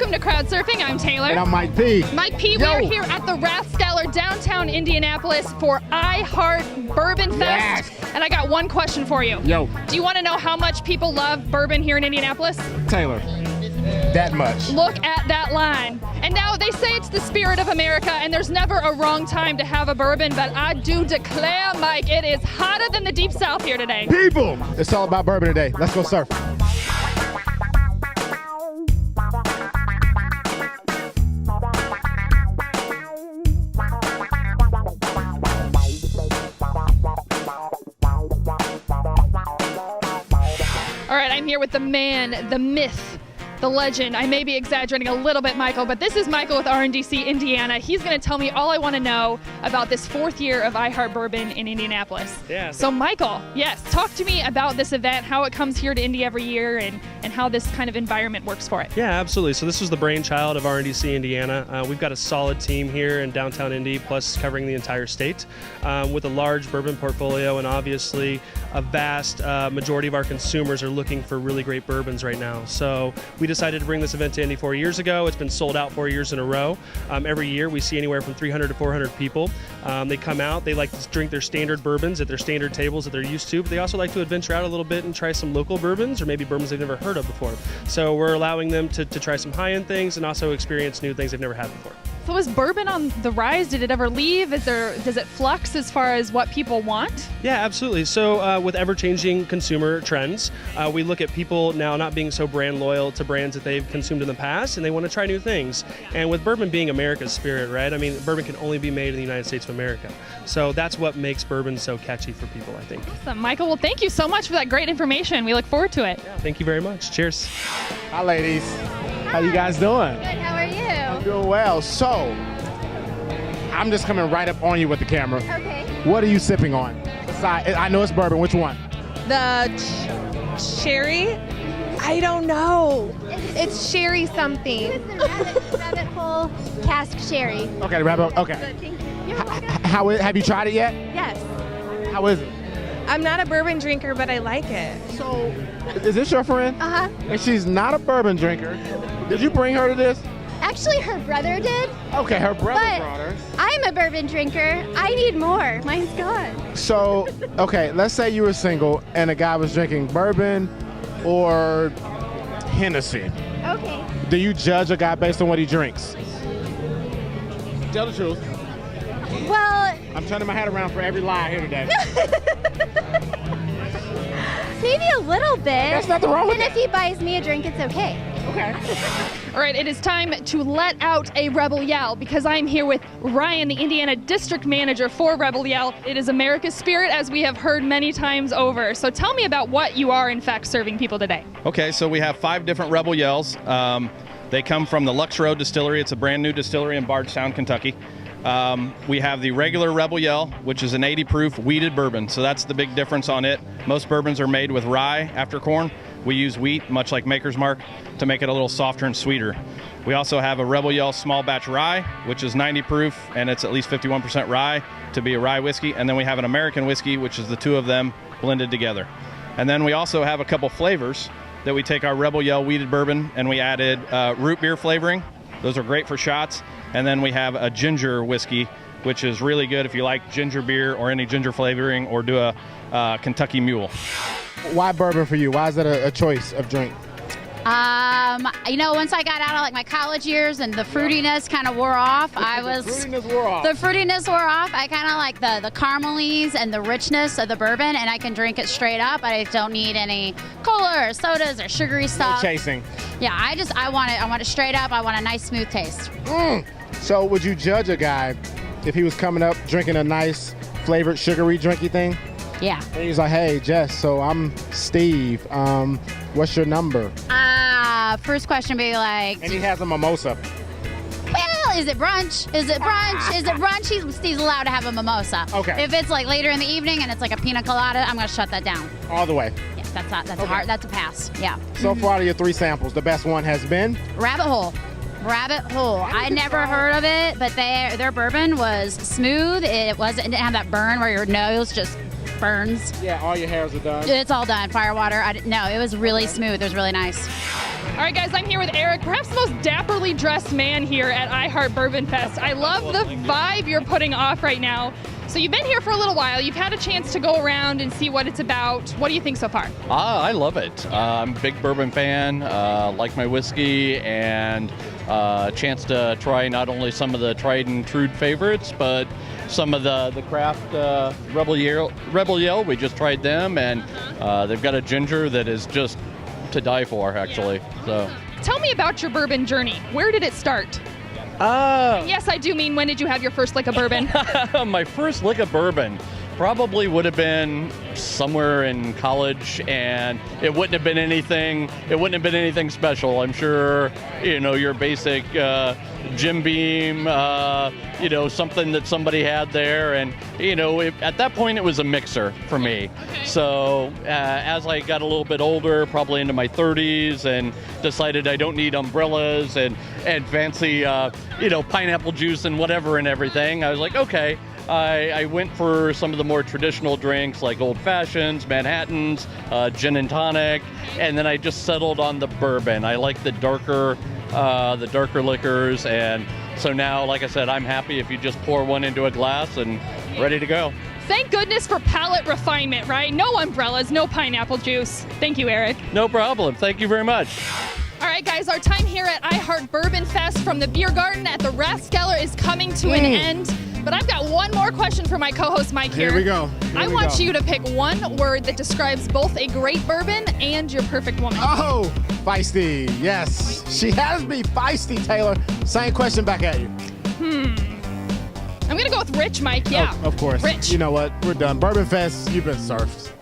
Welcome to Crowd Surfing. I'm Taylor. And I'm Mike P. Mike P, we are here at the Raskeller, downtown Indianapolis for I Heart Bourbon Fest. Yes. And I got one question for you. Yo. Do you want to know how much people love bourbon here in Indianapolis? Taylor. That much. Look at that line. And now they say it's the spirit of America, and there's never a wrong time to have a bourbon, but I do declare, Mike, it is hotter than the Deep South here today. People! It's all about bourbon today. Let's go surf. All right, I'm here with the man, the myth, the legend. I may be exaggerating a little bit, Michael, but this is Michael with RNDC Indiana. He's going to tell me all I want to know about this 4th year of I Heart Bourbon in Indianapolis. Yeah. So Michael, yes, talk to me about this event, how it comes here to Indy every year, and how this kind of environment works for it. Yeah, absolutely. So this was the brainchild of RNDC Indiana. We've got a solid team here in downtown Indy, plus covering the entire state, with a large bourbon portfolio, and obviously a vast majority of our consumers are looking for really great bourbons right now. So we decided to bring this event to Indy 4 years ago. It's been sold out 4 years in a row. Every year we see anywhere from 300 to 400 people. They come out, they like to drink their standard bourbons at their standard tables that they're used to, but they also like to adventure out a little bit and try some local bourbons, or maybe bourbons they've never heard of before. So we're allowing them to try some high-end things and also experience new things they've never had before. So is bourbon on the rise? Did it ever leave? Does it flux as far as what people want? Yeah, absolutely. So with ever-changing consumer trends, we look at people now not being so brand loyal to brands that they've consumed in the past, and they want to try new things. And with bourbon being America's spirit, right? I mean, bourbon can only be made in the United States of America. So that's what makes bourbon so catchy for people, I think. Awesome, Michael. Well, thank you so much for that great information. We look forward to it. Yeah, thank you very much. Cheers. Hi, ladies. How you guys doing? Good, how are you? I'm doing well. So, I'm just coming right up on you with the camera. Okay. What are you sipping on? I know it's bourbon. Which one? The sherry? I don't know. It's sherry something. It's rabbit hole cask sherry. Okay, rabbit. Okay. Thank you. You're welcome. Have you tried it yet? Yes. How is it? I'm not a bourbon drinker, but I like it. So, is this your friend? Uh-huh. And she's not a bourbon drinker. Did you bring her to this? Actually, her brother did, Okay, her brother but brought her. I'm a bourbon drinker. I need more. Mine's gone. So, okay, let's say you were single and a guy was drinking bourbon or Hennessy. Okay. Do you judge a guy based on what he drinks? Tell the truth. Well, I'm turning my head around for every lie here today. maybe a little bit. There's nothing wrong with And if that. he buys me a drink, it's okay. Okay. All right, it is time to let out a Rebel Yell, because I'm here with Ryan, the Indiana District Manager for Rebel Yell. It is America's spirit, as we have heard many times over. So tell me about what you are, in fact, serving people today. Okay, so we have 5 different Rebel Yells. They come from the Lux Road Distillery. It's a brand new distillery in Bardstown, Kentucky. We have the regular Rebel Yell, which is an 80 proof wheated bourbon. So that's the big difference on it. Most bourbons are made with rye after corn. We use wheat, much like Maker's Mark, to make it a little softer and sweeter. We also have a Rebel Yell small batch rye, which is 90 proof, and it's at least 51% rye to be a rye whiskey. And then we have an American whiskey, which is the 2 of them blended together. And then we also have a couple flavors that we take our Rebel Yell wheated bourbon, and we added root beer flavoring. Those are great for shots. And then we have a ginger whiskey, which is really good if you like ginger beer or any ginger flavoring, or do a Kentucky Mule. Why bourbon for you? Why is that a choice of drink? Once I got out of my college years and the fruitiness kind of wore off, The fruitiness wore off. I kind of like the caramelies and the richness of the bourbon, and I can drink it straight up. I don't need any cola or sodas or sugary No stuff. chasing. Yeah, I want it straight up. I want a nice smooth taste. So would you judge a guy if he was coming up drinking a nice flavored sugary drinky thing? Yeah. And he's like, hey, Jess, so I'm Steve. What's your number? First question be like, And he has a mimosa. well, is it brunch? Is it brunch? Is it brunch? Steve's allowed to have a mimosa. Okay. If it's like later in the evening and it's like a pina colada, I'm gonna shut that down. All the way. Yeah, that's Okay. hard. That's a pass. Yeah. So far, out of your 3 samples, the best one has been? Rabbit Hole. I never heard of it, but their bourbon was smooth. It didn't have that burn where your nose just burns. Yeah, all your hairs are done. It's all done. Firewater. No, it was really smooth. It was really nice. All right, guys, I'm here with Eric, perhaps the most dapperly dressed man here at iHeart Bourbon Fest. I love the vibe you're putting off right now. So you've been here for a little while. You've had a chance to go around and see what it's about. What do you think so far? I love it. I'm a big bourbon fan, like my whiskey, and a chance to try not only some of the tried and true favorites, but some of the craft Rebel Yell. We just tried them, and they've got a ginger that is just to die for, actually. So, tell me about your bourbon journey. Where did it start? Yes, I do mean, when did you have your first lick of bourbon? My first lick of bourbon probably would have been somewhere in college, and it wouldn't have been anything special. I'm sure, your basic Jim Beam, something that somebody had there, and at that point it was a mixer for me. So as I got a little bit older, probably into my 30s, and decided I don't need umbrellas and fancy pineapple juice and whatever and everything, I was like, okay. I went for some of the more traditional drinks like old fashions, Manhattans, gin and tonic, and then I just settled on the bourbon. I like the darker liquors, and so now, like I said, I'm happy if you just pour one into a glass and ready to go. Thank goodness for palate refinement, right? No umbrellas, no pineapple juice. Thank you, Eric. No problem. Thank you very much. All right, guys, our time here at iHeart Bourbon Fest from the Beer Garden at the Raskeller is coming to an end. But I've got one more question for my co-host Mike here. Here we go. I want you to pick one word that describes both a great bourbon and your perfect woman. Oh, feisty. Yes. She has me feisty, Taylor. Same question back at you. I'm going to go with rich, Mike. Yeah. Of course. Rich. You know what? We're done. Bourbon Fest, you've been surfed.